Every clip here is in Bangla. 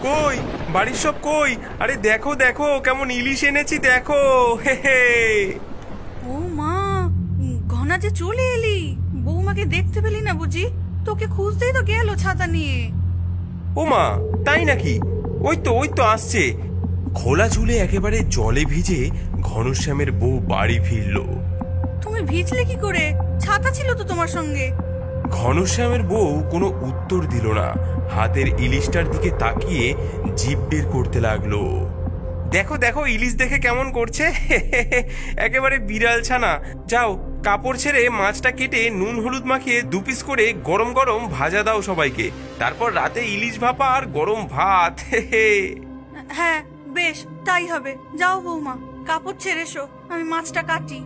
কই বাড়ির সব কই? আরে দেখো দেখো কেমন ইলিশ এনেছি দেখো। হে হে। ও মা, ঘনা যে চলে এলি, বৌমাকে দেখতে পেলি না বুঝি? তোকে খুঁজতেই তো গেল ছাতা নিয়ে। ও মা, তাই নাকি? ওই তো আসছে। খোলা চুলে একেবারে জলে ভিজে ঘনশ্যামের বউ বাড়ি ফিরলো। তুমি ভিজলে কি করে? ছাতা ছিল তো তোমার সঙ্গে। ঘনশ্যামের বউ কোনো উত্তর দিল না, হাতের ইলিশটার দিকে তাকিয়ে জিভ বের করতে লাগলো। দেখো দেখো ইলিশ দেখে কেমন করছে। একেবারে বিড়াল ছানা। যাও কাপড় ছেড়ে মাছটা কেটে নুন হলুদ মাখিয়ে 2 পিস করে গরম গরম ভাজা দাও সবাইকে, তারপর রাতে ইলিশ ভাপা আর গরম ভাত। হ্যাঁ বেশ, তাই হবে। যাও বৌমা, কাপড় ছেড়ে এসো, আমি মাছটা কাটি।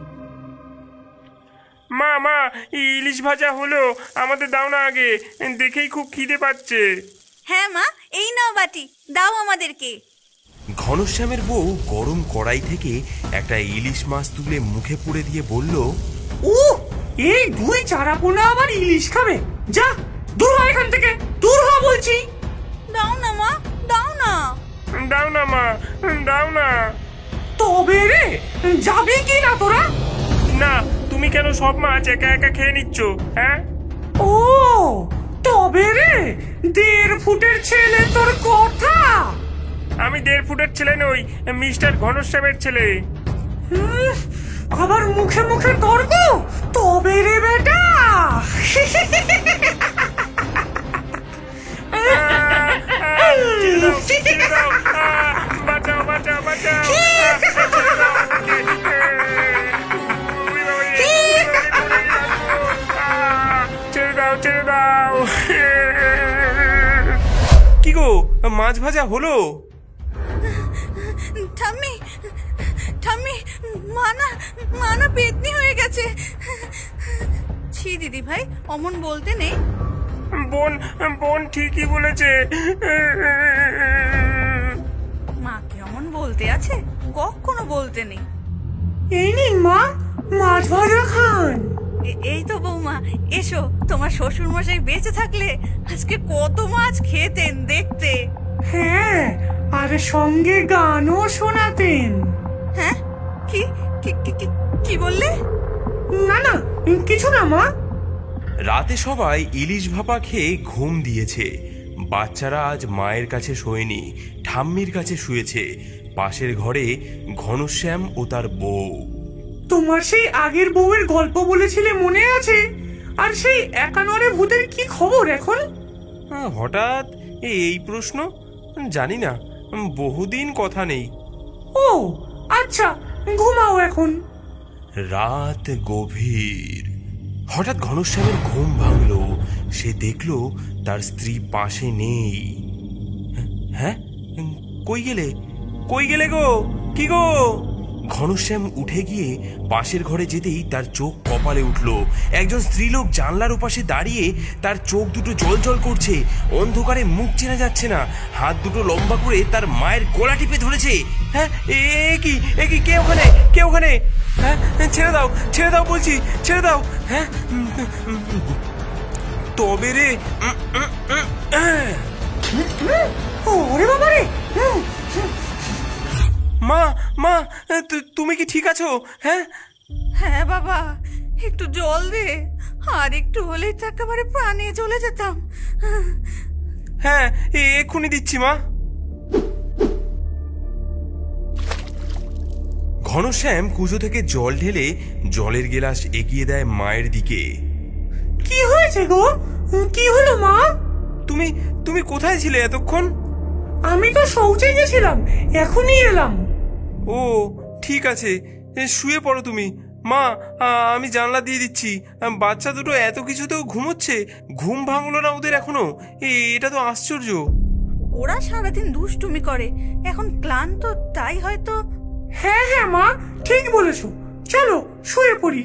মা মা, ইলিশ ভাজা হলো, আমাদের দাও না আগে, দেখেই খুব খিদে পাচ্ছে। হ্যাঁ মা, এই নাও বাটি, দাও আমাদেরকে। ঘনশ্যামের বউ গরম কড়াই থেকে একটা ইলিশ মাছ তুলে মুখে পুড়ে দিয়ে বলল, ও এই 2 চারাপোনা আবার ইলিশ খাবে? যা দূর হ এখান থেকে, দূর হ বলছি। দাও না মা, দাও না। দাও না মা, দাও না। তবে রে, যাবি কি না তোরা? না, তুমি কেন সব মাছ একা একা খেয়ে নিচ্ছ? হ্যাঁ, ও তবে রে, 1.5 ফুটের ছেলে তোর কথা। আমি 1.5 ফুটের ছেলে নই, মিস্টার ঘনশ্যামের ছেলে। আবার মুখে মুখে তর্ক? তবে রে বেটা। বাঁচাও বাঁচাও বাঁচাও। ছেড়ে দাও ছেড়ে দাও। কি গো, মাছ ভাজা হলো? ঠাম্মি ঠাম্মি, মানা পেতনি হয়ে গেছে। ছি দিদি ভাই, অমন বলতে নেই। বোন বোন ঠিকই বলেছে। মাকে অমন বলতে আছে? কখনো বলতে নেই। এই নিন মা, মাছ ভাজা খান। এই তো বৌমা, এসো। তোমার শ্বশুর মশাই বেঁচে থাকলে আজকে কত মাছ খেতেন দেখতে। হ্যাঁ, আর সঙ্গে গানও শোনাতেন। হ্যাঁ, কি কি কি কি বললে? না না, কিছু না মা। রাতে সবাই ইলিশ ভাপা খেয়ে ঘুম দিয়েছে। বাচ্চারা আজ মায়ের কাছে শোয়নি, ঠাম্মির কাছে শুয়েছে। পাশের ঘরে ঘনশ্যাম ও তার বউ। তোমার সেই আগের বউয়ের গল্প বলেছিলে মনে আছে? আর সেই একানরে ভূতের কি খবর এখন? হঠাৎ এই প্রশ্ন? জানি না, বহুদিন কথা নেই। ও আচ্ছা, ঘুমাও এখন। রাত গভীর। হঠাৎ ঘনশ্যামের ঘুম ভাঙলো। সে দেখলো তার স্ত্রী পাশে নেই। হ্যাঁ, কই গেলে গো? কি গো? ঘনশ্যাম উঠে গিয়ে পাশের ঘরে যেতেই তার চোখ কপালে উঠল। একজন স্ত্রীলোক জানলার ওপাশে দাঁড়িয়ে, তার চোখ দুটো জল জল করছে। অন্ধকারে মুখ চেনা যাচ্ছে না। হাত দুটো লম্বা করে তার মায়ের গলা টিপে ধরেছে। হ্যাঁ, এ কি কে ওখানে? হ্যাঁ, ছেড়ে দাও বলছি, ছেড়ে দাও। হ্যাঁ, তবে রে। ওরে বাবা রে। মা, তুমি কি ঠিক আছো? হ্যাঁ হ্যাঁ বাবা, একটু জল দে, আর একটু হলেই তো একেবারে প্রাণে চলে যেতাম। হ্যাঁ, এক্ষুনি দিচ্ছি মা। ঘনশ্যাম কুজো থেকে জল ঢেলে জলের গেলাস এগিয়ে দেয় মায়ের দিকে। কি হয়েছে গো? কি হলো মা? তুমি কোথায় ছিলে এতক্ষণ? আমি তো শৌচে গেছিলাম, এখনই এলাম। ও ঠিক আছে, শুয়ে পড়ো তুমি। মা, আমি জানলা দিয়ে দিচ্ছি। বাচ্চা দুটো এত কিছুতেও ঘুমোচ্ছে, ঘুম ভাঙলো না ওদের এখনো? এটা তো আশ্চর্য। ওরা সারাদিন দুষ্টুমি করে, এখন ক্লান্ত, তাই হয়তো। হ্যাঁ হ্যাঁ মা, ঠিক বলেছো। চলো শুয়ে পড়ি।